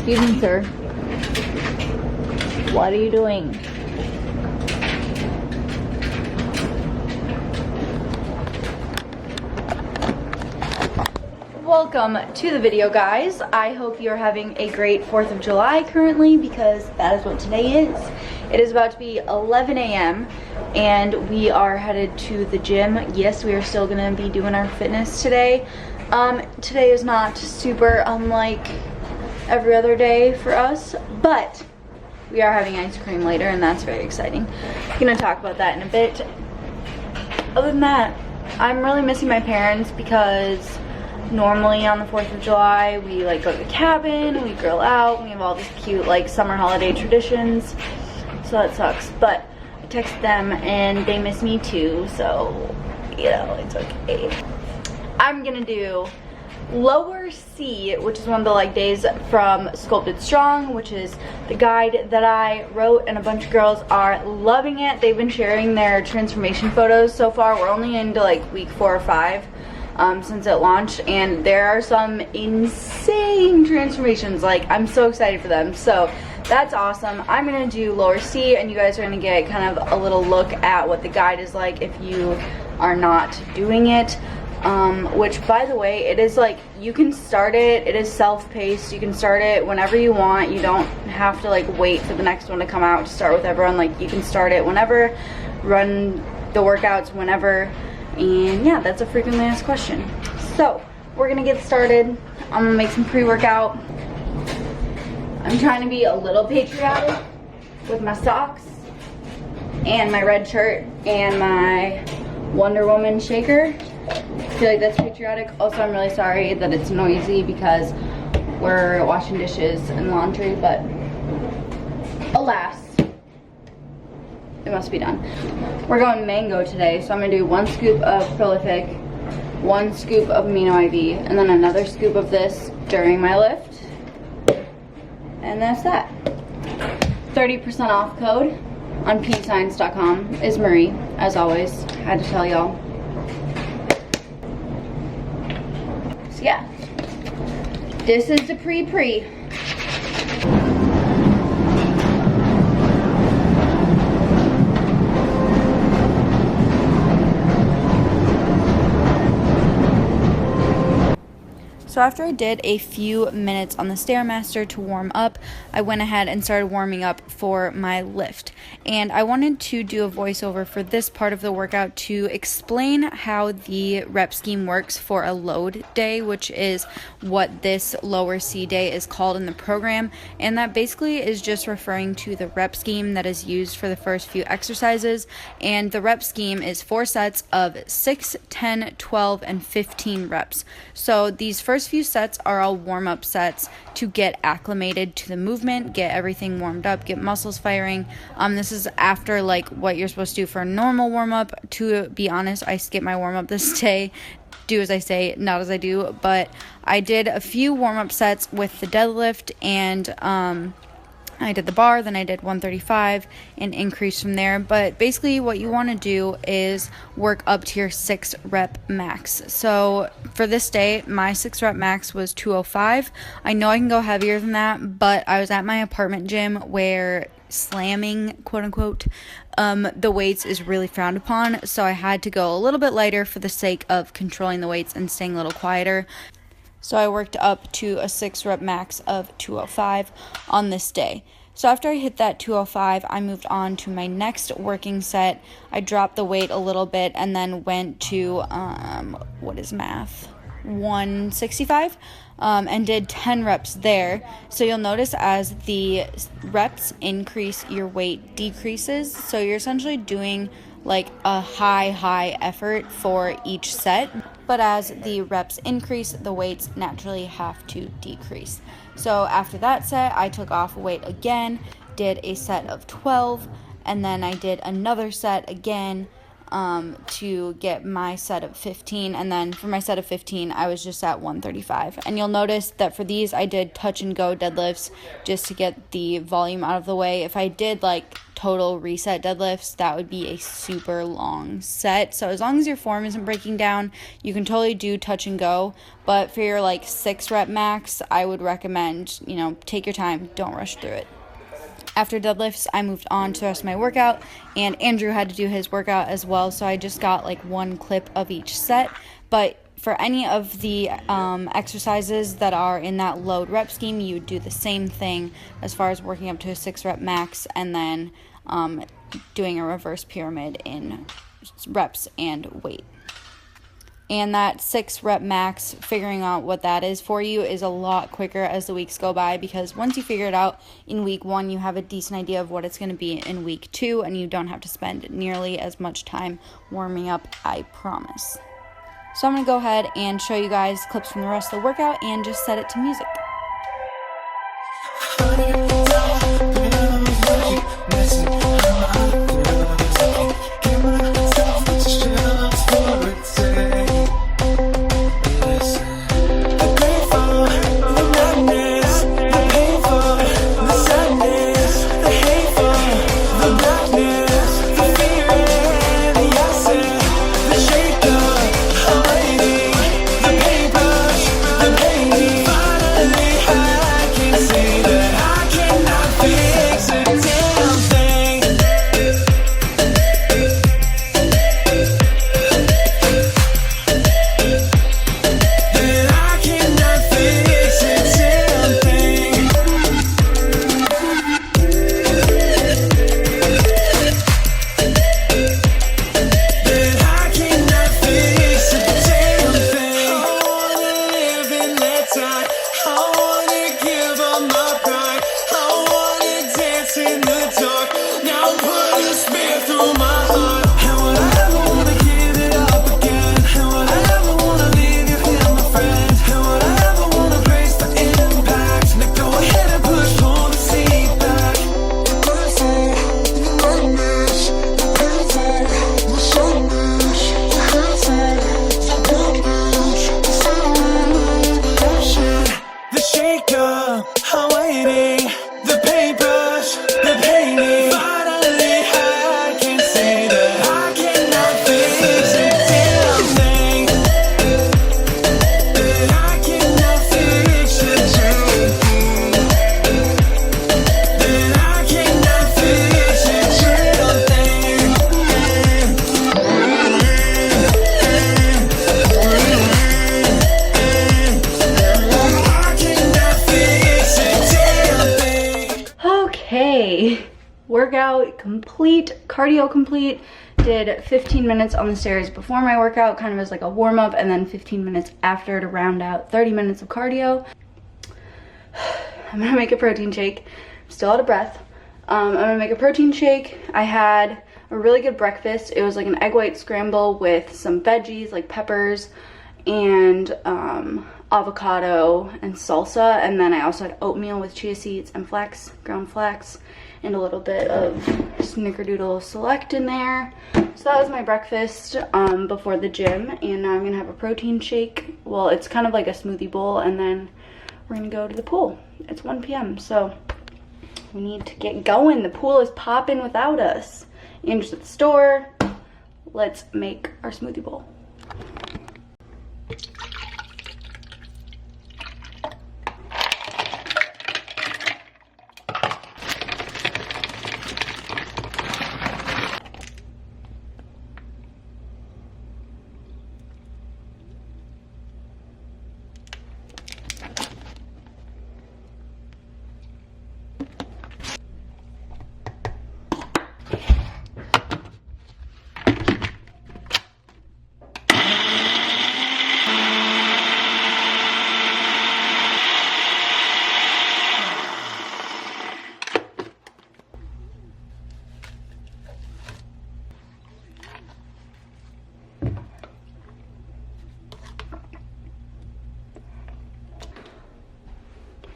Excuse me, sir. What are you doing? Welcome to the video, guys. I hope you're having a great 4th of July currently, because that is what today is. It is about to be 11 a.m. and we are headed to the gym. Yes, we are still gonna be doing our fitness today. Today is not super unlike every other day for us, but we are having ice cream later, and that's very exciting. I'm gonna talk about that in a bit. Other than that, I'm really missing my parents, because normally on the 4th of July we like go to the cabin, we grill out, we have all these cute like summer holiday traditions, so that sucks. But I text them and they miss me too, so you know, it's okay. I'm gonna do lower C, which is one of the like days from Sculpted Strong, which is the guide that I wrote, and a bunch of girls are loving it. They've been sharing their transformation photos so far. We're only into like week 4 or 5 since it launched, and there are some insane transformations. Like, I'm so excited for them, so that's awesome. I'm gonna do lower C, and you guys are gonna get kind of a little look at what the guide is like if you are not doing it. Which, by the way, it is like, you can start it, it is self-paced, you can start it whenever you want. You don't have to like wait for the next one to come out to start with everyone. Like, you can start it whenever, run the workouts whenever, and yeah, that's a frequently asked question. So, we're gonna get started. I'm gonna make some pre-workout. I'm trying to be a little patriotic with my socks, and my red shirt, and my Wonder Woman shaker. I feel like that's patriotic. Also, I'm really sorry that it's noisy because we're washing dishes and laundry, but alas, it must be done. We're going mango today, so I'm gonna do 1 scoop of Prolific, 1 scoop of Amino IV, and then another scoop of this during my lift. And that's that. 30% off code on pscience.com is Marie, as always. Had to tell y'all. Yeah, this is the pre-pre. So after I did a few minutes on the Stairmaster to warm up, I went ahead and started warming up for my lift. And I wanted to do a voiceover for this part of the workout to explain how the rep scheme works for a load day, which is what this lower C day is called in the program. And that basically is just referring to the rep scheme that is used for the first few exercises. And the rep scheme is 4 sets of 6, 10, 12, and 15 reps. So these first few sets are all warm-up sets to get acclimated to the movement, get everything warmed up, get muscles firing. This is after like what you're supposed to do for a normal warm-up. To be honest, I skipped my warm-up this day. Do as I say, not as I do. But I did a few warm-up sets with the deadlift, and I did the bar, then I did 135 and increase from there. But basically what you want to do is work up to your 6 rep max. So for this day, my 6 rep max was 205. I know I can go heavier than that, but I was at my apartment gym where slamming, quote unquote, the weights is really frowned upon. So I had to go a little bit lighter for the sake of controlling the weights and staying a little quieter. So I worked up to a 6 rep max of 205 on this day. So after I hit that 205, I moved on to my next working set. I dropped the weight a little bit and then went to, 165, and did 10 reps there. So you'll notice as the reps increase, your weight decreases. So you're essentially doing like a high effort for each set. But as the reps increase, the weights naturally have to decrease. So after that set, I took off weight again, did a set of 12, and then I did another set again, to get my set of 15, and then for my set of 15 I was just at 135. And you'll notice that for these I did touch and go deadlifts just to get the volume out of the way. If I did like total reset deadlifts, that would be a super long set. So as long as your form isn't breaking down, you can totally do touch and go. But for your like 6 rep max, I would recommend, you know, take your time, don't rush through it. After deadlifts, I moved on to the rest of my workout, and Andrew had to do his workout as well, so I just got like one clip of each set. But for any of the exercises that are in that load rep scheme, you would do the same thing as far as working up to a 6 rep max, and then doing a reverse pyramid in reps and weight. And that 6 rep max, figuring out what that is for you is a lot quicker as the weeks go by, because once you figure it out in week 1, you have a decent idea of what it's going to be in week 2, and you don't have to spend nearly as much time warming up, I promise. So I'm going to go ahead and show you guys clips from the rest of the workout and just set it to music. Workout complete, cardio complete. Did 15 minutes on the stairs before my workout, kind of as like a warm-up, and then 15 minutes after to round out 30 minutes of cardio. I'm gonna make a protein shake. I'm still out of breath. I'm gonna make a protein shake. I had a really good breakfast. It was like an egg white scramble with some veggies like peppers and avocado and salsa, and then I also had oatmeal with chia seeds and flax, ground flax, and a little bit of Snickerdoodle Select in there. So that was my breakfast before the gym, and now I'm gonna have a protein shake. Well, it's kind of like a smoothie bowl, and then we're gonna go to the pool. It's 1 p.m. so we need to get going. The pool is popping without us. Andrew's at the store. Let's make our smoothie bowl.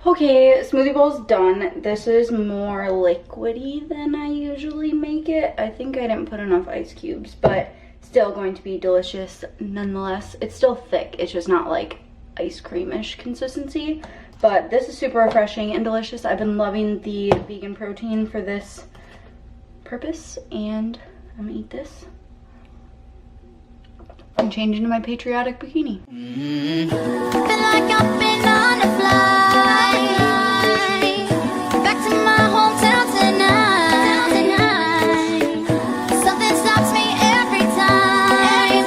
Okay, smoothie bowl's done. This is more liquidy than I usually make it. I think I didn't put enough ice cubes, but still going to be delicious nonetheless. It's still thick, it's just not like ice cream-ish consistency, but this is super refreshing and delicious. I've been loving the vegan protein for this purpose, and I'm gonna eat this and change into my patriotic bikini. Feel like I've been on a flight back to my hometown tonight. Something stops me every time.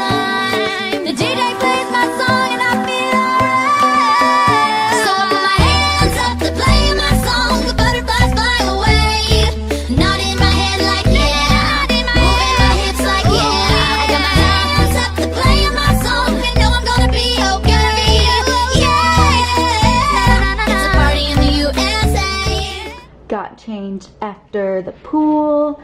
The DJ plays my song and I feel alright. So I put my hands up to play my song. The butterflies fly away. Nodding my head like yeah, moving my hips like yeah. I got my hands up to play my song and know I'm gonna be okay. Yeah, it's a party in the USA. Got changed after the pool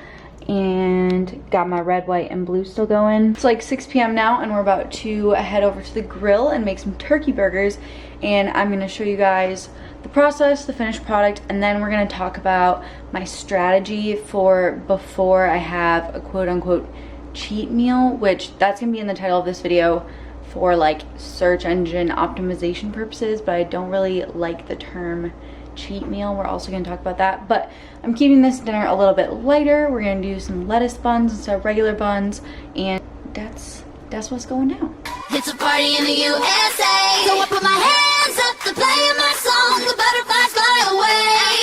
and got my red, white, and blue still going. It's like 6 p.m. now, and we're about to head over to the grill and make some turkey burgers, and I'm gonna show you guys the process, the finished product, and then we're gonna talk about my strategy for before I have a quote-unquote cheat meal, which that's gonna be in the title of this video for like search engine optimization purposes, but I don't really like the term cheat meal. We're also going to talk about that, but I'm keeping this dinner a little bit lighter. We're going to do some lettuce buns instead of regular buns, and that's what's going down. It's a party in the USA. So I put my hands up to play my song. The butterflies fly away.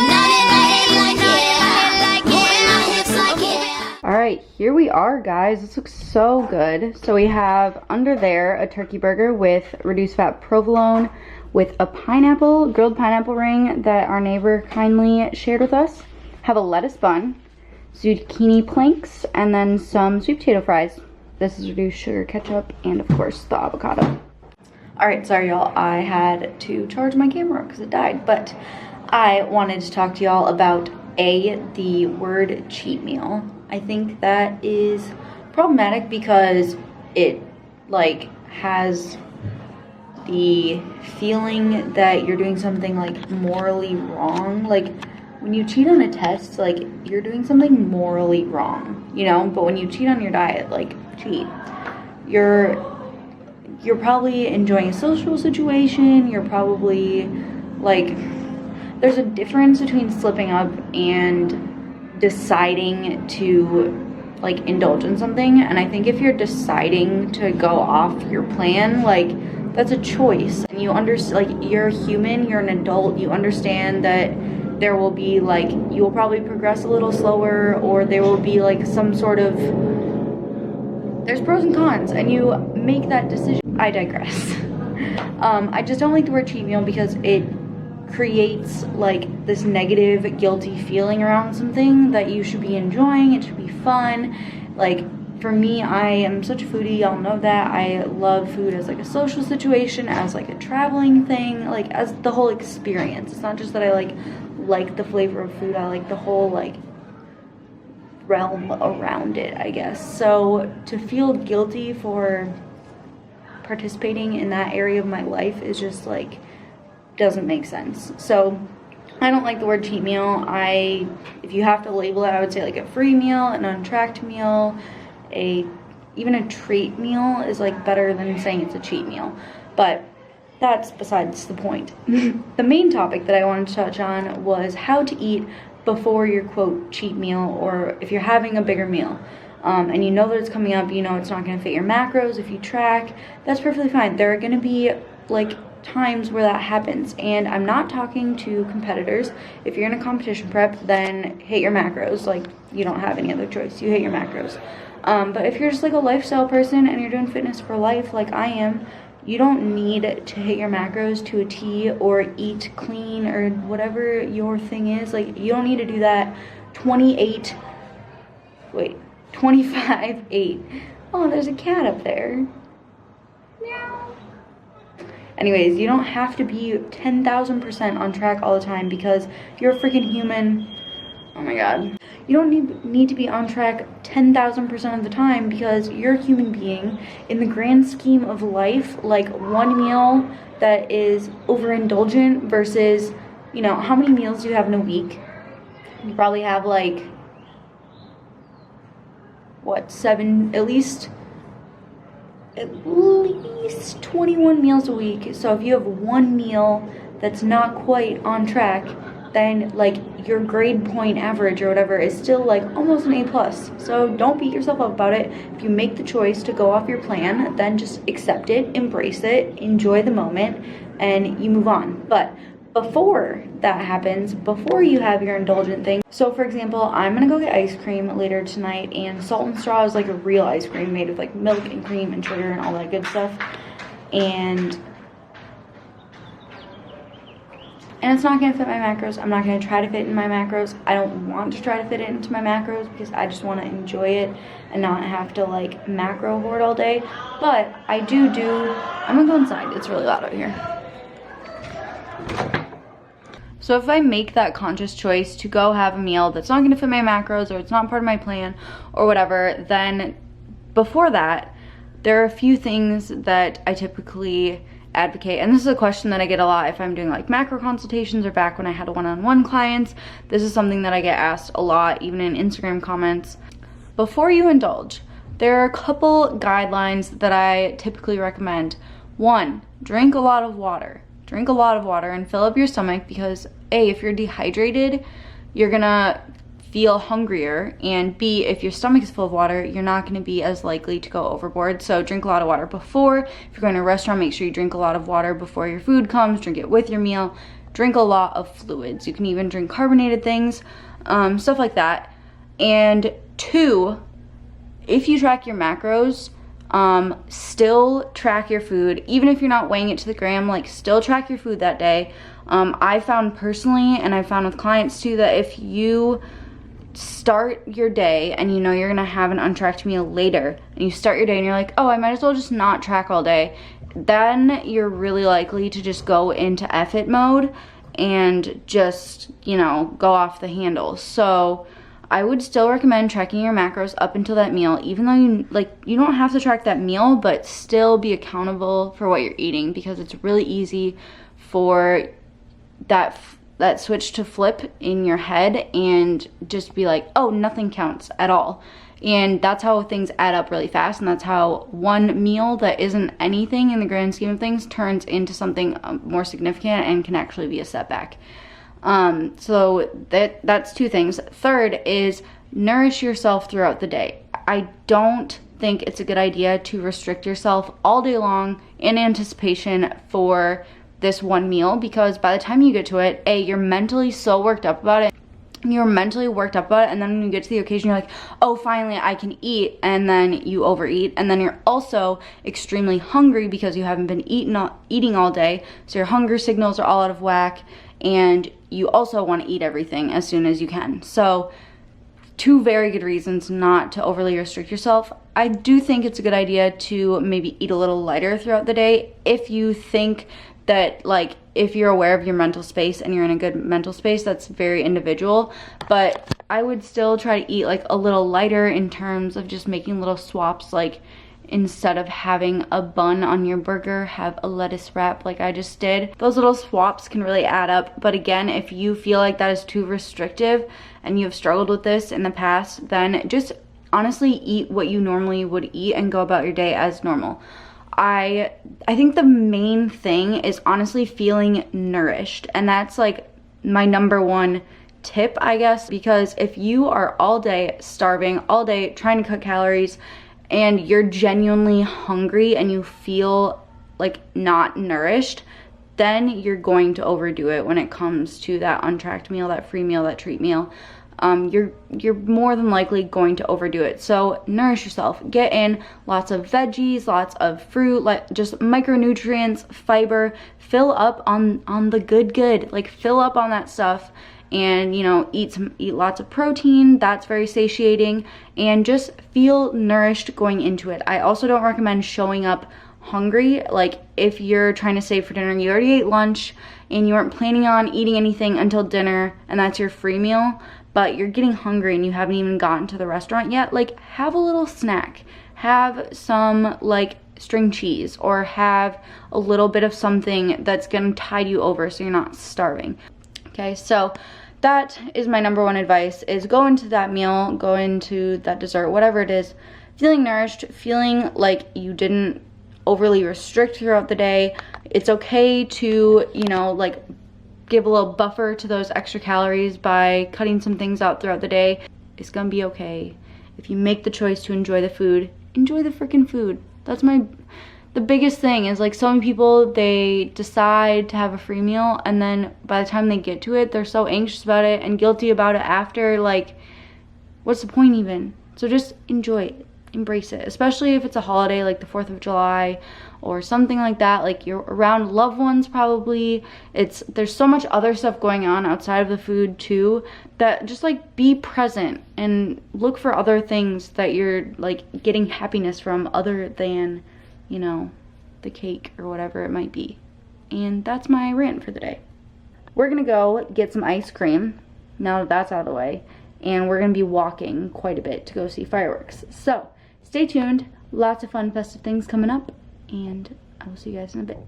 Nodding my head like yeah, moving my hips like yeah. All right, here we are, guys. This looks so good. So we have under there a turkey burger with reduced fat provolone, with a pineapple, grilled pineapple ring that our neighbor kindly shared with us. Have a lettuce bun, zucchini planks, and then some sweet potato fries. This is reduced sugar ketchup, and of course the avocado. All right, sorry y'all, I had to charge my camera because it died, but I wanted to talk to y'all about the word cheat meal. I think that is problematic because it like has the feeling that you're doing something like morally wrong. Like when you cheat on a test, like you're doing something morally wrong, you know? But when you cheat on your diet, like cheat, you're probably enjoying a social situation. You're probably like, there's a difference between slipping up and deciding to like indulge in something. And I think if you're deciding to go off your plan, like that's a choice, and you understand, like you're human, you're an adult, you understand that there will be like, you will probably progress a little slower, or there will be like some sort of, there's pros and cons, and you make that decision. I digress. I just don't like the word cheat meal because it creates like this negative, guilty feeling around something that you should be enjoying. It should be fun. Like for me, I am such a foodie, y'all know that. I love food as like a social situation, as like a traveling thing, like as the whole experience. It's not just that I like the flavor of food, I like the whole like realm around it, I guess. So to feel guilty for participating in that area of my life is just like, doesn't make sense. So I don't like the word cheat meal. If you have to label it, I would say like a free meal, an untracked meal, even a treat meal is like better than saying it's a cheat meal, but that's besides the point. The main topic that I wanted to touch on was how to eat before your quote cheat meal, or if you're having a bigger meal, and you know that it's coming up, you know it's not going to fit your macros. If you track, that's perfectly fine. There are going to be like times where that happens, and I'm not talking to competitors. If you're in a competition prep, then hit your macros. Like you don't have any other choice, you hit your macros. But if you're just like a lifestyle person and you're doing fitness for life like I am, you don't need to hit your macros to a T or eat clean or whatever your thing is. Like you don't need to do that 25-8. Oh, there's a cat up there. Meow. Anyways, you don't have to be 10,000% on track all the time because you're a freaking human. Oh my god. You don't need to be on track 10,000% of the time because you're a human being. In the grand scheme of life, like one meal that is overindulgent versus, you know, how many meals do you have in a week? You probably have like, what, 7, at least at least 21 meals a week. So if you have one meal that's not quite on track, then like your grade point average or whatever is still like almost an A+. So don't beat yourself up about it. If you make the choice to go off your plan, then just accept it, embrace it, enjoy the moment, and you move on. But before that happens, before you have your indulgent thing, so for example, I'm gonna go get ice cream later tonight, and Salt and Straw is like a real ice cream made with like milk and cream and sugar and all that good stuff, and it's not gonna fit my macros. I'm not gonna try to fit in my macros. I don't want to try to fit it into my macros because I just want to enjoy it and not have to like macro hoard all day. But I'm gonna go inside. It's really loud out here. So if I make that conscious choice to go have a meal that's not gonna fit my macros, or it's not part of my plan or whatever, then before that, there are a few things that I typically advocate, and this is a question that I get a lot if I'm doing like macro consultations or back when I had one-on-one clients. This is something that I get asked a lot, even in Instagram comments. Before you indulge, there are a couple guidelines that I typically recommend. One, drink a lot of water. Drink a lot of water and fill up your stomach, because A, if you're dehydrated, you're gonna feel hungrier, and B, if your stomach is full of water, you're not going to be as likely to go overboard. So drink a lot of water before. If you're going to a restaurant, make sure you drink a lot of water before your food comes. Drink it with your meal. Drink a lot of fluids. You can even drink carbonated things, stuff like that. And two, if you track your macros, still track your food. Even if you're not weighing it to the gram, like still track your food that day. I found personally, and I found with clients too, that if you start your day and you know you're gonna have an untracked meal later, and you start your day and you're like, oh, I might as well just not track all day, then you're really likely to just go into F it mode and just, you know, go off the handle. So I would still recommend tracking your macros up until that meal, even though you don't have to track that meal, but still be accountable for what you're eating, because it's really easy for that switch to flip in your head and just be like, oh, nothing counts at all. And that's how things add up really fast, and that's how one meal that isn't anything in the grand scheme of things turns into something more significant and can actually be a setback. So that's two things. Third is nourish yourself throughout the day. I don't think it's a good idea to restrict yourself all day long in anticipation for this one meal, because by the time you get to it, A, you're mentally so worked up about it. And then when you get to the occasion, you're like, oh, finally I can eat, and then you overeat, and then you're also extremely hungry because you haven't been eating all day, so your hunger signals are all out of whack, and you also want to eat everything as soon as you can. So two very good reasons not to overly restrict yourself. I do think it's a good idea to maybe eat a little lighter throughout the day if you think that, like, if you're aware of your mental space and you're in a good mental space. That's very individual, but I would still try to eat like a little lighter in terms of just making little swaps, like instead of having a bun on your burger, have a lettuce wrap like I just did. Those little swaps can really add up, but again, if you feel like that is too restrictive and you've struggled with this in the past, then just honestly eat what you normally would eat and go about your day as normal. I think the main thing is honestly feeling nourished, and that's like my number one tip, I guess, because if you are all day starving, all day trying to cut calories, and you're genuinely hungry and you feel like not nourished, then you're going to overdo it when it comes to that untracked meal, that free meal, that treat meal. You're more than likely going to overdo it. So nourish yourself. Get in lots of veggies, lots of fruit, like just micronutrients, fiber. Fill up on the good. Like fill up on that stuff, and you know, eat lots of protein. That's very satiating, and just feel nourished going into it. I also don't recommend showing up hungry. Like if you're trying to save for dinner, you already ate lunch and you weren't planning on eating anything until dinner, and that's your free meal, but you're getting hungry and you haven't even gotten to the restaurant yet, like have a little snack. Have some like string cheese, or have a little bit of something that's gonna tide you over so you're not starving. Okay, so that is my number one advice, is go into that meal, go into that dessert, whatever it is, feeling nourished, feeling like you didn't overly restrict throughout the day. It's okay to, you know, like give a little buffer to those extra calories by cutting some things out throughout the day. It's gonna be okay. If you make the choice to enjoy the food, enjoy the freaking food. That's the biggest thing is, like, so many people, they decide to have a free meal and then by the time they get to it, they're so anxious about it and guilty about it after. Like, what's the point even? So just enjoy it, embrace it, especially if it's a holiday like the 4th of July or something like that. Like, you're around loved ones probably. There's so much other stuff going on outside of the food too, that just, like, be present and look for other things that you're, like, getting happiness from other than, you know, the cake or whatever it might be. And that's my rant for the day. We're gonna go get some ice cream now that that's out of the way, and we're gonna be walking quite a bit to go see fireworks. So stay tuned, lots of fun festive things coming up, and I will see you guys in a bit.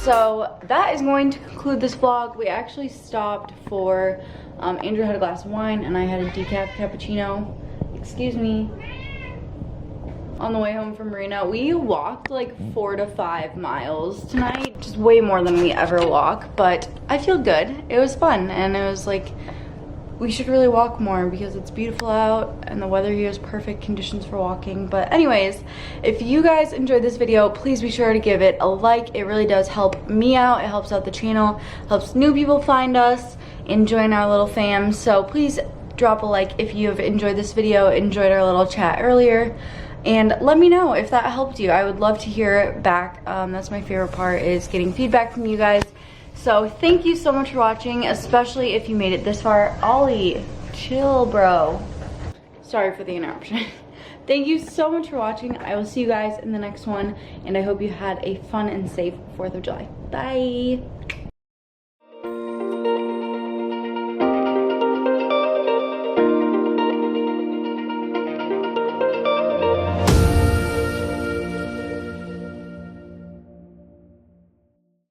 So that is going to conclude this vlog. We actually stopped for, Andrew had a glass of wine and I had a decaf cappuccino. Excuse me. On the way home from Marina, we walked like 4 to 5 miles tonight. Just way more than we ever walk, but I feel good. It was fun, and it was like, we should really walk more because it's beautiful out and the weather here is perfect conditions for walking. But anyways, if you guys enjoyed this video, please be sure to give it a like. It really does help me out. It helps out the channel, helps new people find us and join our little fam. So please drop a like if you have enjoyed this video, enjoyed our little chat earlier, and let me know if that helped you. I would love to hear it back. That's my favorite part, is getting feedback from you guys. So thank you so much for watching, especially if you made it this far. Ollie, chill, bro. Sorry for the interruption. Thank you so much for watching. I will see you guys in the next one, and I hope you had a fun and safe 4th of July. Bye.